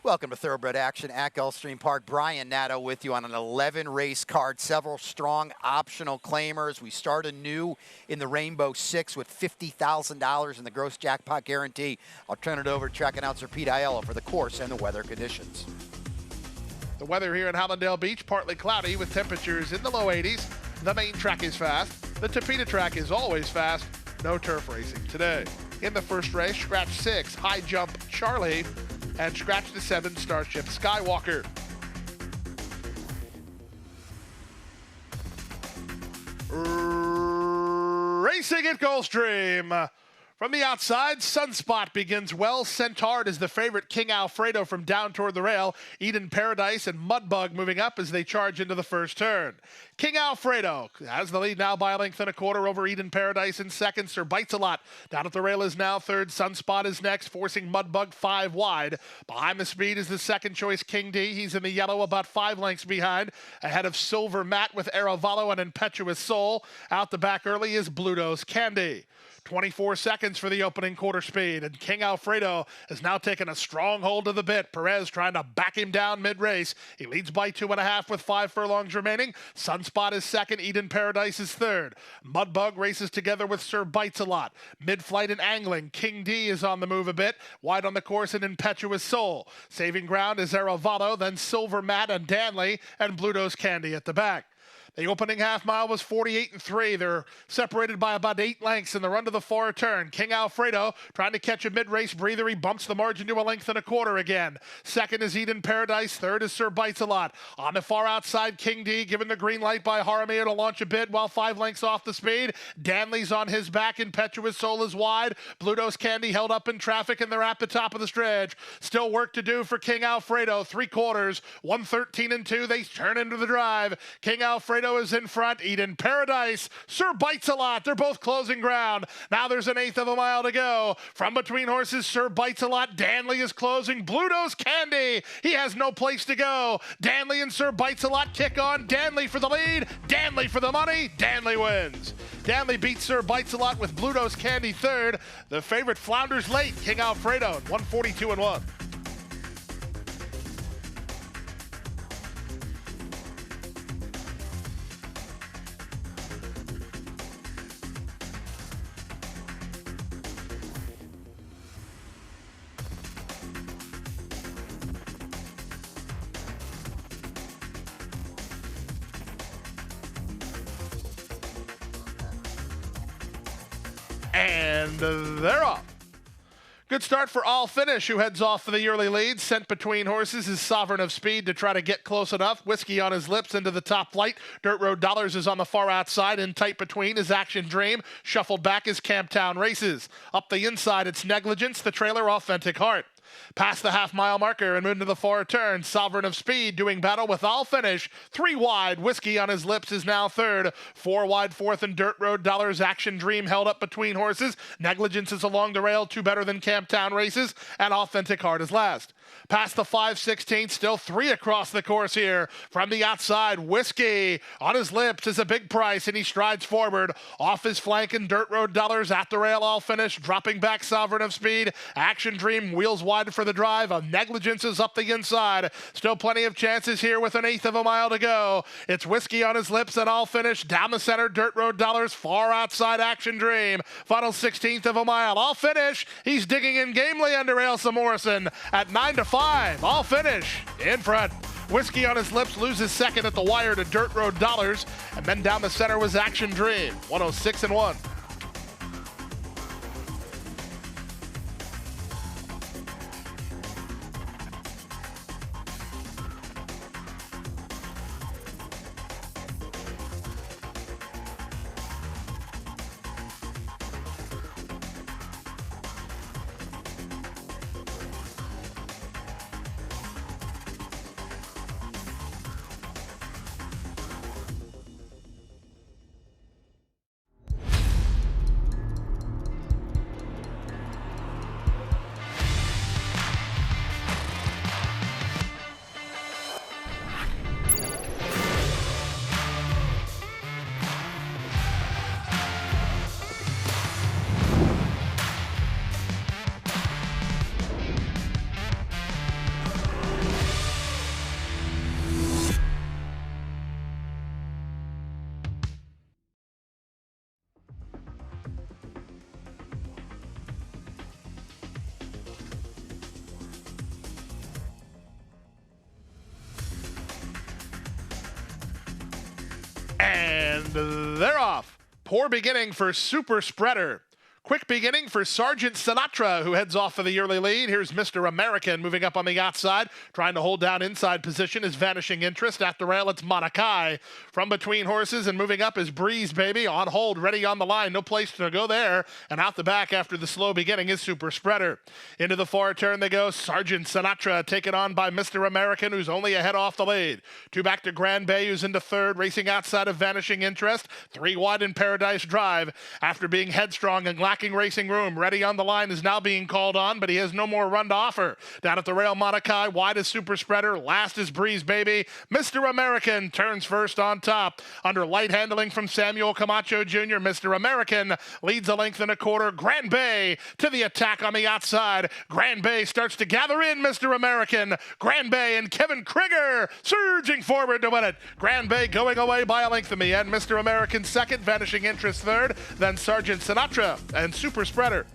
Welcome to Thoroughbred Action at Gulfstream Park. Brian Nadeau with you on an 11 race card, several strong optional claimers. We start anew in the Rainbow Six with $50,000 in the gross jackpot guarantee. I'll turn it over to track announcer Pete Aiello for the course and the weather conditions. The weather here in Hallandale Beach, partly cloudy with temperatures in the low 80s. The main track is fast. The Topeka track is always fast. No turf racing today. In the first race, scratch 6, high jump Charlie, and scratch the 7, Starship Skywalker. Racing at Gulfstream. From the outside, Sunspot begins well. Centaur is the favorite. King Alfredo from down toward the rail. Eden Paradise and Mudbug moving up as they charge into the first turn. King Alfredo has the lead now by a length and a quarter over Eden Paradise in second. Sir Bites a Lot down at the rail is now third. Sunspot is next, forcing Mudbug 5 wide. Behind the speed is the second choice King D. He's in the yellow about 5 lengths behind. Ahead of Silver Matte with Aravalo and Impetuous Soul. Out the back early is Bluto's Candy. 24 seconds for the opening quarter speed, and King Alfredo has now taken a strong hold of the bit. Perez trying to back him down mid-race. He leads by 2.5 with 5 furlongs remaining. Sunspot is second. Eden Paradise is third. Mudbug races together with Sir Bites a Lot. Mid-flight and angling, King D is on the move a bit. Wide on the course and Impetuous Soul. Saving ground is Aravalo, then Silver Matte and Danley, and Bluto's Candy at the back. The opening half mile was 48-3. They're separated by about 8 lengths in the run to the far turn. King Alfredo trying to catch a mid-race breather. He bumps the margin to a length and a quarter again. Second is Eden Paradise. Third is Sir Bites a Lot. On the far outside, King D given the green light by Jaramillo to launch a bid while 5 lengths off the speed. Danley's on his back. Impetuous Soul is wide. Bluto's Candy held up in traffic, and they're at the top of the stretch. Still work to do for King Alfredo. 3 quarters. 1:13-2. They turn into the drive. King Alfredo is in front. Eden Paradise, Sir Bites a Lot. They're both closing ground. Now there's an 1/8 of a mile to go. From between horses, Sir Bites a Lot. Danley is closing. Bluto's Candy. He has no place to go. Danley and Sir Bites a Lot kick on. Danley for the lead. Danley for the money. Danley wins. Danley beats Sir Bites a Lot with Bluto's Candy third. The favorite flounders late. King Alfredo, 142-1. And they're off. Good start for All Finish, who heads off for the early lead. Sent between horses is Sovereign of Speed to try to get close enough. Whiskey on his lips into the top flight. Dirt Road Dollars is on the far outside. In tight between is Action Dream. Shuffled back is Camptown Races. Up the inside, it's Negligence. The trailer, Authentic Heart. Past the half-mile marker and moving to the far turn. Sovereign of Speed doing battle with All Finish. 3 wide. Whiskey on his lips is now third. 4 wide fourth and Dirt Road Dollars. Action Dream held up between horses. Negligence is along the rail. 2 better than Camptown Races. And Authentic Heart is last. Past the 5/16, still 3 across the course here. From the outside, Whiskey on his lips is a big price, and he strides forward. Off his flank and Dirt Road Dollars at the rail, All Finish. Dropping back, Sovereign of Speed. Action Dream wheels wide for the drive. Negligence is up the inside. Still plenty of chances here with an 1/8 of a mile to go. It's Whiskey on his lips and All Finish. Down the center, Dirt Road Dollars. Far outside, Action Dream. Final 16th of a mile. All Finish. He's digging in gamely under Ailsa Morrison at 9-5. All Finish in front. Whiskey on his lips loses second at the wire to Dirt Road Dollars. And then down the center was Action Dream. 106-1. they're off. Poor beginning for Super Spreader. Quick beginning for Sergeant Sinatra, who heads off for the early lead. Here's Mr. American moving up on the outside, trying to hold down inside position is Vanishing Interest. At the rail, it's Monakai. From between horses and moving up is Breeze Baby. On hold, ready on the line. No place to go there. And out the back after the slow beginning is Super Spreader. Into the far turn they go. Sergeant Sinatra taken on by Mr. American, who's only a head off the lead. Two back to Grand Bay, who's into third, racing outside of Vanishing Interest. Three wide in Paradise Drive. After being headstrong and lacking racing room, ready on the line is now being called on, but he has no more run to offer. Down at the rail, Monakai, wide is Super Spreader, last is Breeze Baby. Mr. American turns first on top. Under light handling from Samuel Camacho Jr., Mr. American leads a length and a quarter. Grand Bay to the attack on the outside. Grand Bay starts to gather in Mr. American. Grand Bay and Kevin Krieger surging forward to win it. Grand Bay going away by a length in the end. Mr. American second, Vanishing Interest third, then Sergeant Sinatra and Super Spreader.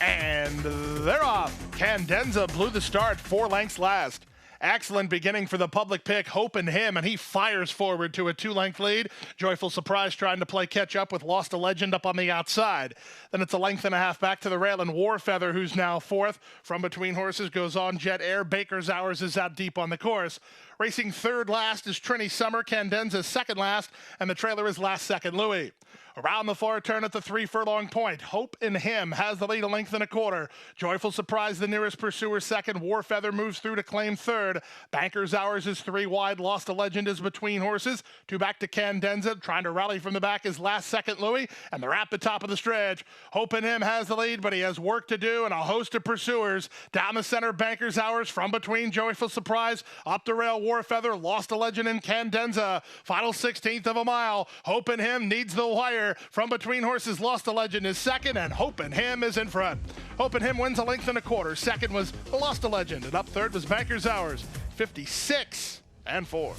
And they're off. Candenza blew the start, 4 lengths last. Excellent beginning for the public pick, Hope in Him, and he fires forward to a 2-length lead. Joyful Surprise trying to play catch up with Lost a Legend up on the outside. Then it's a length and a half back to the rail, and Warfeather, who's now fourth. From between horses goes on Jet Air. Baker's Hours is out deep on the course. Racing third last is Trini Summer. Candenza second last, and the trailer is last second Louis. Around the far turn at the 3 furlong point, Hope in Him has the lead a length and a quarter. Joyful Surprise, the nearest pursuer, second. Warfeather moves through to claim third. Banker's Hours is 3 wide. Lost a Legend is between horses. 2 back to Candenza. Trying to rally from the back is last second Louis, and they're at the top of the stretch. Hope in Him has the lead, but he has work to do and a host of pursuers. Down the center, Banker's Hours. From between, Joyful Surprise. Up the rail, Warfeather. Lost a Legend in Candenza. Final 16th of a mile. Hope in Him needs the wire. From between horses, Lost a Legend is second, and Hope in Him is in front. Hope in Him wins a length and a quarter. Second was Lost a Legend, and up third was Banker's Hours, 56-4.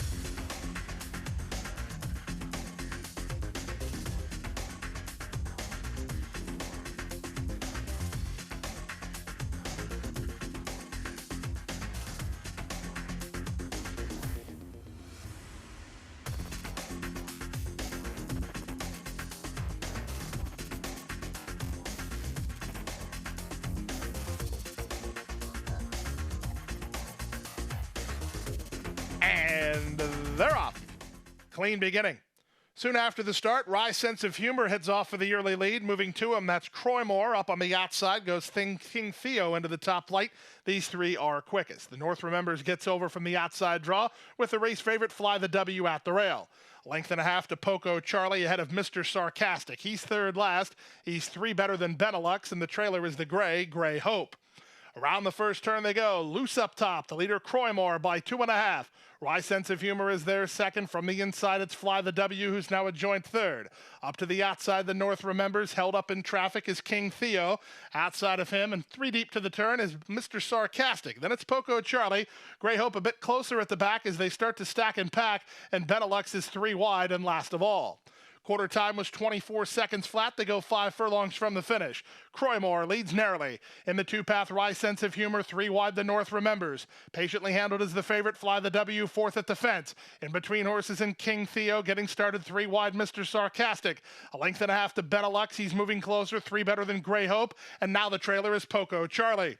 And they're off. Clean beginning. Soon after the start, Rye's Sense of Humor heads off for the early lead. Moving to him, that's Croymore. Up on the outside goes King Theo into the top flight. These 3 are quickest. The North Remembers gets over from the outside draw with the race favorite Fly the W at the rail. Length and a half to Poco Charlie ahead of Mr. Sarcastic. He's third last. He's 3 better than Benelux, and the trailer is the Gray Hope. Around the first turn they go. Loose up top. The leader Croymore by 2.5. Rye Sense of Humor is there second. From the inside, it's Fly the W, who's now a joint third. Up to the outside, the North Remembers. Held up in traffic is King Theo. Outside of him and 3 deep to the turn is Mr. Sarcastic. Then it's Poco Charlie. Gray Hope a bit closer at the back as they start to stack and pack. And Benelux is 3 wide and last of all. Quarter time was 24 seconds flat. They go 5 furlongs from the finish. Croymore leads narrowly. In the 2-path, Rye Sense of Humor, 3 wide, the North Remembers. Patiently handled as the favorite, Fly the W, fourth at the fence. In between horses and King Theo, getting started 3 wide, Mr. Sarcastic. A length and a half to Benelux. He's moving closer, 3 better than Gray Hope. And now the trailer is Poco Charlie.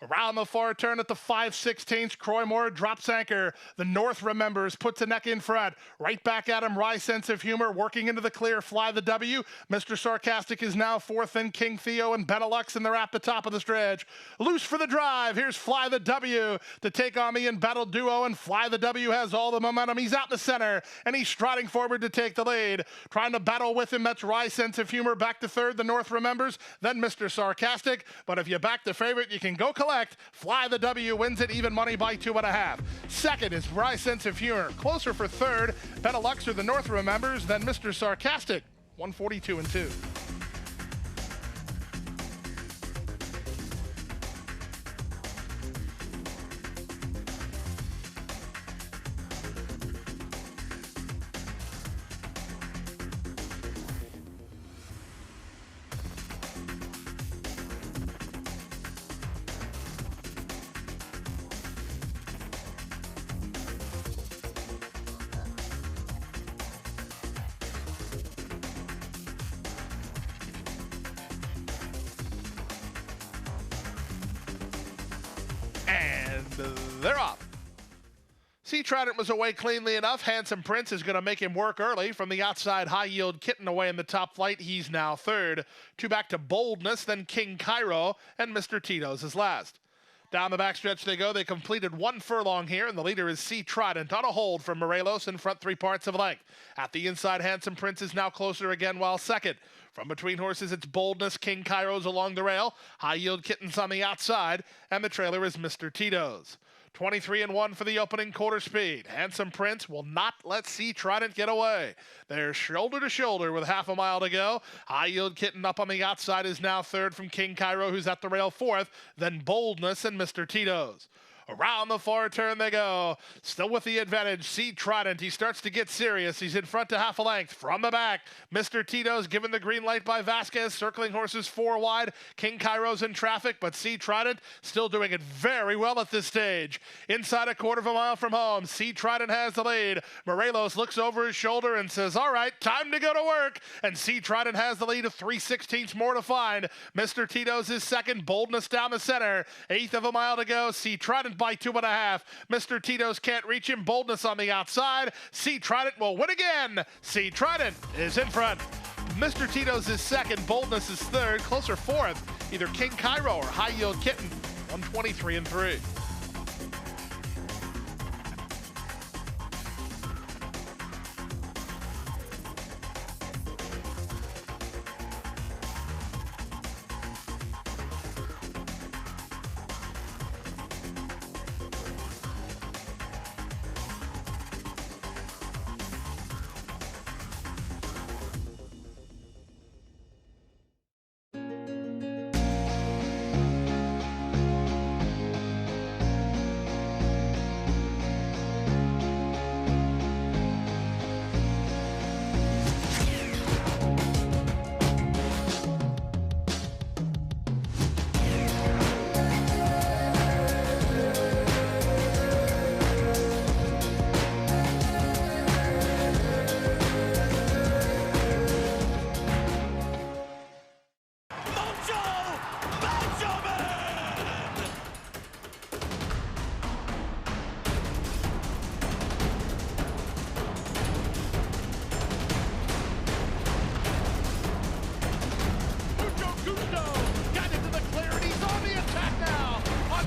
Around the far turn at the 5/16, Croymore drops anchor. The North Remembers, puts a neck in front. Right back at him, Rye Sense of Humor, working into the clear, Fly the W. Mr. Sarcastic is now fourth, then King Theo and Benelux, and they're at the top of the stretch. Loose for the drive. Here's Fly the W to take on the in-battle duo, and Fly the W has all the momentum. He's out in the center, and he's striding forward to take the lead. Trying to battle with him, that's Rye Sense of Humor back to third, the North Remembers, then Mr. Sarcastic. But if you back the favorite, you can go collect. Fly the W wins it even money by 2.5. Second is Rye Sense of Humor. Closer for third, Benelux or the North Remembers, then Mr. Sarcastic. 142 and 2. And they're off. Sea Trident was away cleanly enough. Handsome Prince is going to make him work early. From the outside, High Yield Kitten away in the top flight. He's now third. Two back to Boldness, then King Cairo, and Mr. Tito's is last. Down the backstretch they go. They completed 1 furlong here, and the leader is Sea Trident on a hold from Morelos in front 3 parts of length. At the inside, Handsome Prince is now closer again while second. From between horses, it's Boldness, King Cairo's along the rail. High Yield Kitten's on the outside, and the trailer is Mr. Tito's. 23 and 1 for the opening quarter speed. Handsome Prince will not let Sea Trident get away. They're shoulder to shoulder with half a mile to go. High Yield Kitten up on the outside is now third from King Cairo, who's at the rail fourth. Then Boldness and Mr. Tito's. Around the far turn they go. Still with the advantage, Sea Trident. He starts to get serious. He's in front to half a length. From the back, Mr. Tito's given the green light by Vasquez. Circling horses 4 wide. King Cairo's in traffic, but Sea Trident still doing it very well at this stage. Inside a quarter of a mile from home, Sea Trident has the lead. Morelos looks over his shoulder and says, all right, time to go to work. And Sea Trident has the lead of 3/16 more to find. Mr. Tito's is second. Boldness down the center. 1/8 of a mile to go. Sea Trident by 2.5. Mr. Tito's can't reach him. Boldness on the outside. Sea Trident will win again. Sea Trident is in front. Mr. Tito's is second. Boldness is third. Closer fourth. Either King Cairo or High Yield Kitten. 123 and 3.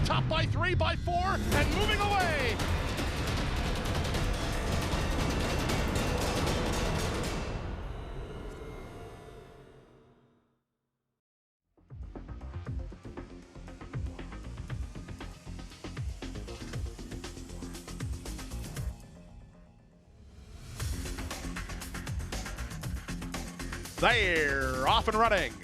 Top by 3, by 4, and moving away. They're off and running.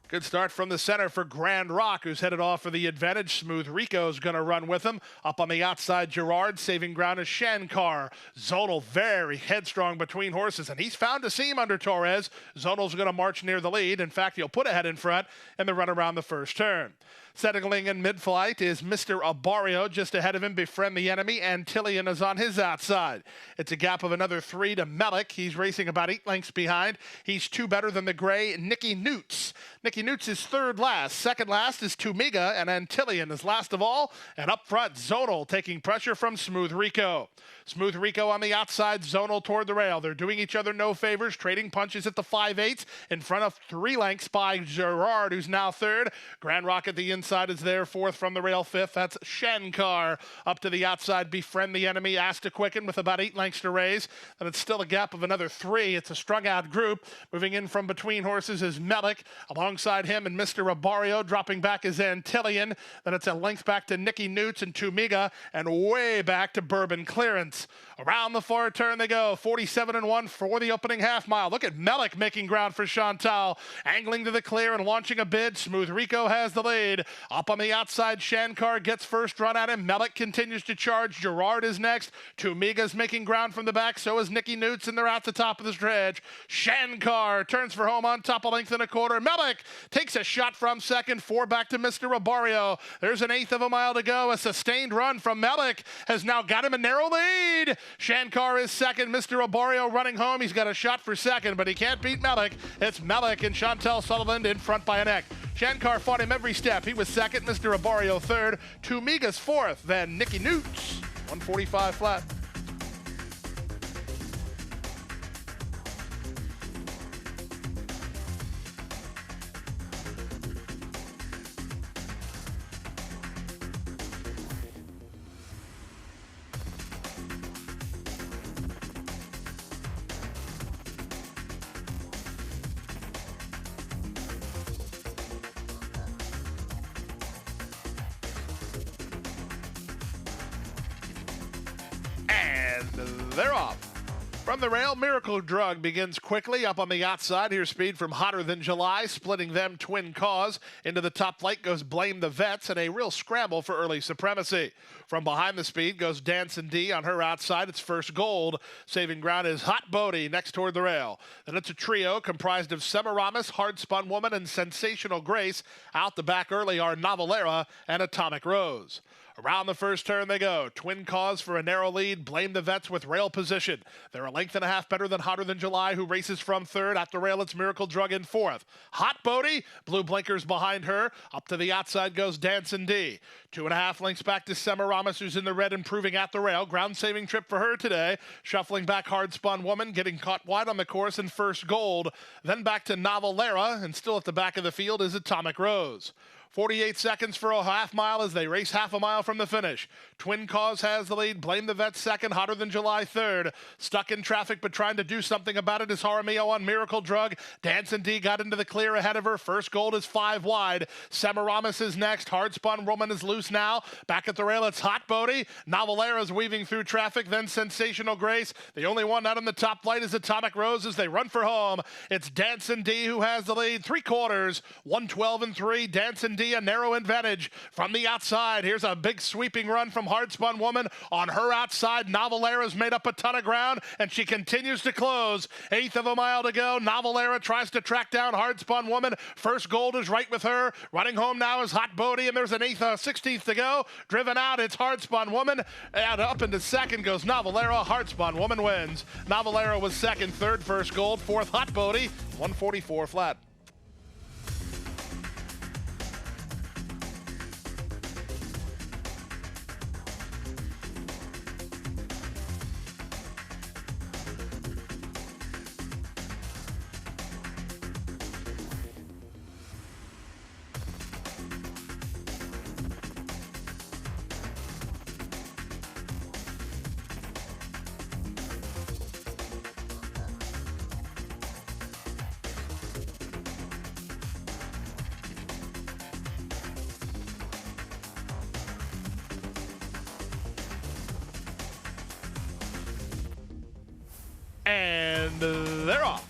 Good start from the center for Grand Rock, who's headed off for the advantage. Smooth Rico's going to run with him. Up on the outside, Gerard. Saving ground is Shankar. Zonal very headstrong between horses, and he's found a seam under Torres. Zonal's going to march near the lead. In fact, he'll put ahead in front in the run around the first turn. Settling in mid-flight is Mr. Abario. Just ahead of him, Befriend the Enemy. Antillion is on his outside. It's a gap of another 3 to Melik. He's racing about 8 lengths behind. He's 2 better than the gray Nicky Newts. Nicky Newts is third last. Second last is Tumiga, and Antillion is last of all. And up front, Zonal taking pressure from Smooth Rico. Smooth Rico on the outside, Zonal toward the rail. They're doing each other no favors, trading punches at the 5/8 in front of 3 lengths by Gerard, who's now third. Grand Rock at the inside. outside is there. Fourth from the rail. Fifth, that's Shankar. Up to the outside, Befriend the Enemy. Asked to quicken with about 8 lengths to raise. And it's still a gap of another 3. It's a strung out group. Moving in from between horses is Melik. Alongside him and Mr. Rabario. Dropping back is Antillion. Then it's a length back to Nicky Newts and Tumiga. And way back to Bourbon Clearance. Around the far turn they go. 47-1 for the opening half mile. Look at Melik making ground for Chantal. Angling to the clear and launching a bid. Smooth Rico has the lead. Up on the outside, Shankar gets first run at him. Melik continues to charge. Gerard is next. Tumiga's making ground from the back. So is Nicky Newts, and they're out the top of the stretch. Shankar turns for home on top, a length and a quarter. Melik takes a shot from second. 4 back to Mr. Rabario. There's an 1/8 of a mile to go. A sustained run from Melik has now got him a narrow lead. Shankar is second. Mr. Rabario running home. He's got a shot for second, but he can't beat Melik. It's Melik and Chantal Sullivan in front by a neck. Shankar fought him every step. He was second. Mr. Rabario third. Tumiga's fourth. Then Nicky Newts. 145 flat. They're off. From the rail, Miracle Drug begins quickly up on the outside. Here's speed from Hotter Than July, splitting them Twin Cause. Into the top flight goes Blame the Vets, and a real scramble for early supremacy. From behind the speed goes Dancin' D on her outside. It's First Gold. Saving ground is Hot Bodie next toward the rail. Then it's a trio comprised of Semiramis, Hard Spun Woman, and Sensational Grace. Out the back early are Novelera and Atomic Rose. Around the first turn they go. Twin Cause for a narrow lead. Blame the Vets with rail position. They're a length and a half better than Hotter Than July, who races from third. At the rail, it's Miracle Drug in fourth. Hot Bodie, blue blinkers behind her. Up to the outside goes Dancin' D. 2.5 lengths back to Semiramis, who's in the red, improving at the rail. Ground-saving trip for her today. Shuffling back Hard Spun Woman, getting caught wide on the course in First Gold. Then back to Novelera, and still at the back of the field is Atomic Rose. 48 seconds for a half mile as they race half a mile from the finish. Twin Cause has the lead. Blame the Vets second. Hotter Than July third. Stuck in traffic but trying to do something about it is Jaramillo on Miracle Drug. Dancin' D got into the clear ahead of her. First Gold is 5 wide. Semiramis is next. Hard Spun Woman is loose now. Back at the rail, it's Hot Bodie. Novelera's weaving through traffic. Then Sensational Grace. The only one out on the top flight is Atomic Rose as they run for home. It's Dancin' D who has the lead. 3/4. 1:12-3. Dancin' D a narrow advantage from the outside. Here's a big sweeping run from Hard Spun Woman. On her outside, Novelera's made up a ton of ground, and she continues to close. 1/8 of a mile to go. Novelera tries to track down Hard Spun Woman. First Gold is right with her. Running home now is Hot Bodie, and there's an 16th to go. Driven out, it's Hard Spun Woman. And up into second goes Novelera. Hard Spun Woman wins. Novelera was second, third First Gold, fourth Hot Bodie. 144 flat. And they're off.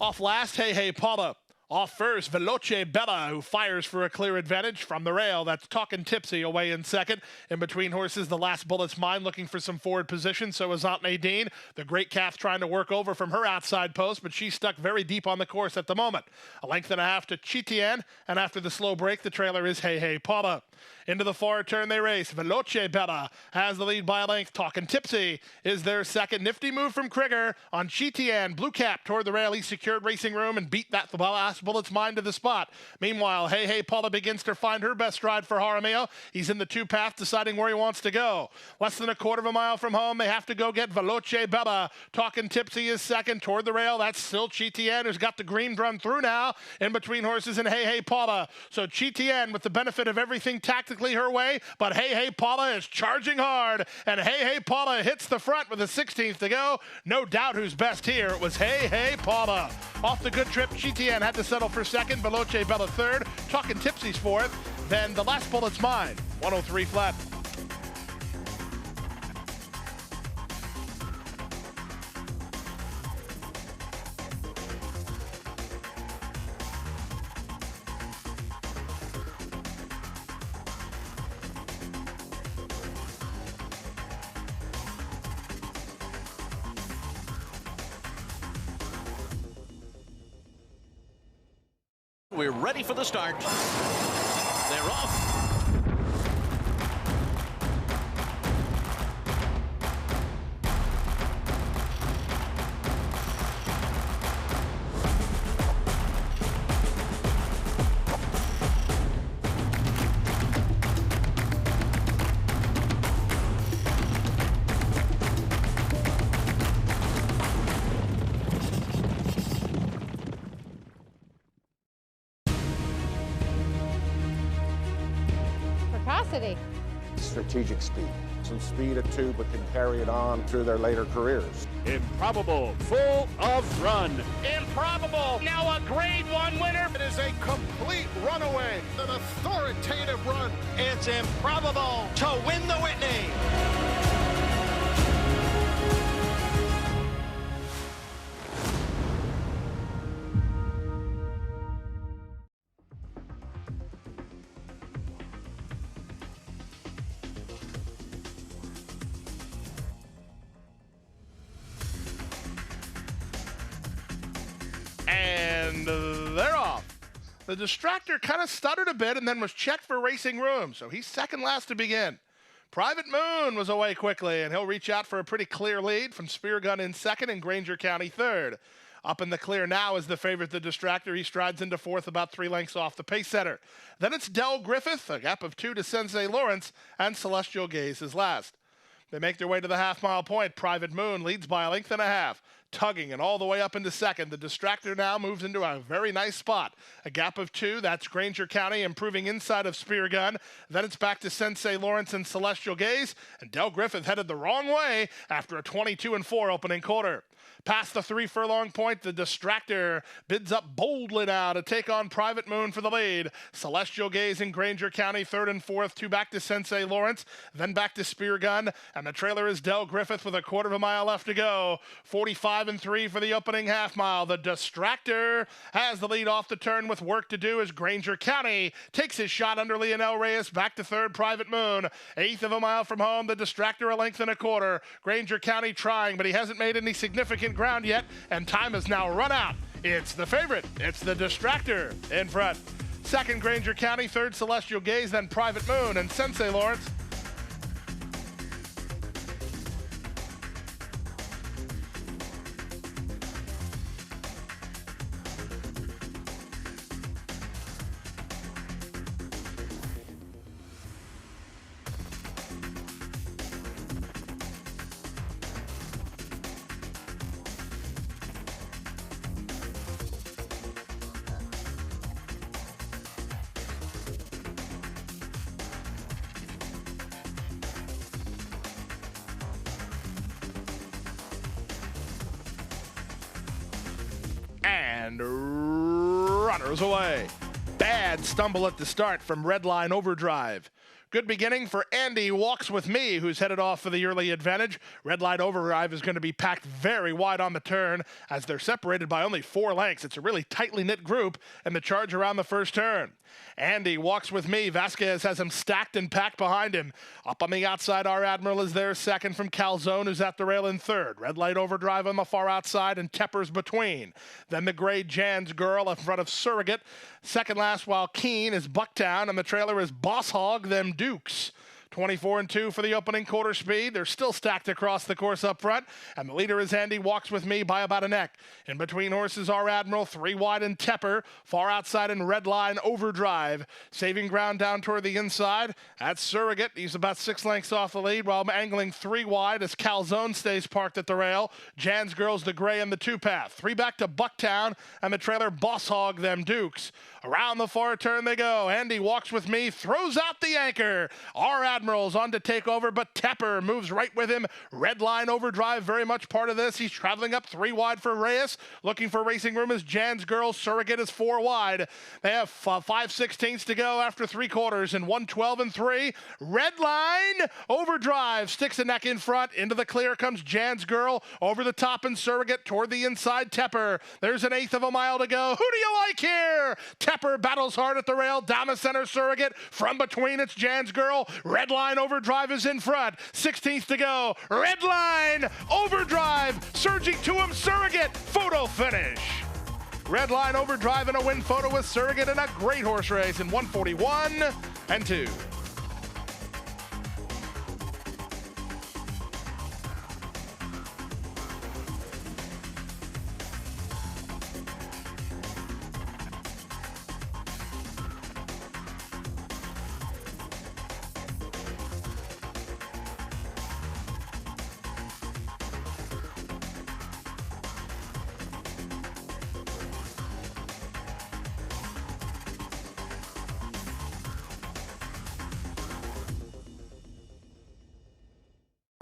Off last, Hey Hey Paula. Off first, Veloce Bella, who fires for a clear advantage from the rail. That's Talkin' Tipsy away in second. In between horses, the last bullet's mine, looking for some forward position. So is Aunt Nadine. The great calf trying to work over from her outside post, but she's stuck very deep on the course at the moment. A length and a half to Chitian, and after the slow break, the trailer is Hey Hey Paula. Into the forward turn they race. Veloce Bella has the lead by a length. Talkin' Tipsy is their second. Nifty move from Krieger on Chitian. Blue cap toward the rail. He secured racing room and beat that the last Bullet's Mind to the spot. Meanwhile, Hey Paula begins to find her best stride for Jaramillo. He's in the two-path deciding where he wants to go. Less than a quarter of a mile from home, they have to go get Veloce Bella. Talkin' Tipsy is second toward the rail. That's still Chitian, who's got the green run through now in between horses and Hey Paula. So Chitian with the benefit of everything tactically her way, but Hey Paula is charging hard, and Hey Paula hits the front with a 16th to go. No doubt who's best here. It was Hey Paula. Off the good trip, Chitian had to settle for second, Veloce Bella third, Talkin' Tipsy's fourth, then the last Bullet's Mine, 103 flat. We're ready for the start. They're off. Strategic speed. Some speed at 2, but can carry it on through their later careers. Improbable, full of run. Improbable, now a grade 1 winner. It is a complete runaway, an authoritative run. It's Improbable to win the Whitney. And they're off. The distractor kind of stuttered a bit and then was checked for racing room, so he's second last to begin. Private Moon was away quickly, and he'll reach out for a pretty clear lead from Spear Gun in second and Granger County third. Up in the clear now is the favorite, the distractor. He strides into fourth, about 3 lengths off the pace setter. Then it's Del Griffith, a gap of 2 to Sensei Lawrence, and Celestial Gaze is last. They make their way to the half-mile point. Private Moon leads by a length and a half. Tugging and all the way up into second. The distractor now moves into a very nice spot. A gap of 2, that's Granger County improving inside of Spear Gun. Then it's back to Sensei Lawrence and Celestial Gaze, and Del Griffith headed the wrong way after a 22-4 opening quarter. Past the 3 furlong point, the distractor bids up boldly now to take on Private Moon for the lead. Celestial Gaze in Granger County, third and fourth, 2 back to Sensei Lawrence, then back to Spear Gun, and the trailer is Del Griffith with a quarter of a mile left to go. 45-3 for the opening half mile. The distractor has the lead off the turn with work to do as Granger County takes his shot under Leonel Reyes, back to third, Private Moon. 1/8 of a mile from home, the distractor a length and a quarter. Granger County trying, but he hasn't made any significant ground yet, and time has now run out. It's the favorite. It's the distractor in front. Second, Granger County. Third, Celestial Gaze. Then Private Moon and Sensei Lawrence. And runners away. Bad stumble at the start from Redline Overdrive. Good beginning for Andy Walks With Me, who's headed off for the early advantage. Red Light Overdrive is going to be packed very wide on the turn as they're separated by only 4 lengths. It's a really tightly knit group and the charge around the first turn. Andy Walks With Me. Vasquez has him stacked and packed behind him. Up on the outside, Our Admiral is there second from Calzone, who's at the rail in third. Red Light Overdrive on the far outside and Tepper's between. Then the gray Jan's Girl in front of Surrogate. Second last, while Keen is Bucktown, and the trailer is Boss Hog, them Dukes. 24-2 for the opening quarter speed. They're still stacked across the course up front, and the leader is Andy Walks With Me by about a neck. In between horses, Our Admiral, 3 wide and Tepper, far outside and Red Line Overdrive. Saving ground down toward the inside. That's Surrogate. He's about 6 lengths off the lead while angling 3 wide as Calzone stays parked at the rail. Jan's Girl's the gray and the 2-path. 3 back to Bucktown, and the trailer Boss Hog, them Dukes. Around the far turn they go. Andy Walks With Me, throws out the anchor. Our Admiral's on to take over, but Tepper moves right with him. Red Line Overdrive, very much part of this. He's traveling up 3 wide for Reyes. Looking for racing room is Jan's Girl. Surrogate is 4 wide. They have 5/16 to go after 3 quarters and 1:12 Red Line Overdrive sticks a neck in front. Into the clear comes Jan's Girl. Over the top and Surrogate toward the inside Tepper. There's an 1/8 of a mile to go. Who do you like here? Tepper battles hard at the rail. Down the center, Surrogate. From between, it's Jan's Girl. Red Line Overdrive is in front. 16th to go. Red Line Overdrive surging to him. Surrogate. Photo finish. Red Line Overdrive in a win photo with Surrogate in a great horse race in 1:41-2.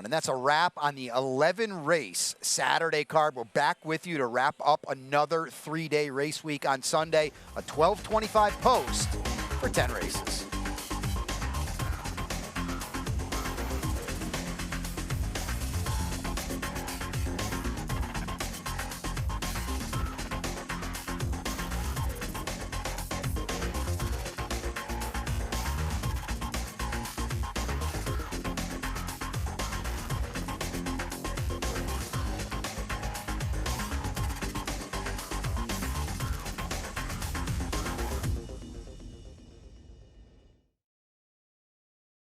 And that's a wrap on the 11 race Saturday card. We're back with you to wrap up another 3-day race week on Sunday, a 12:25 post for 10 races.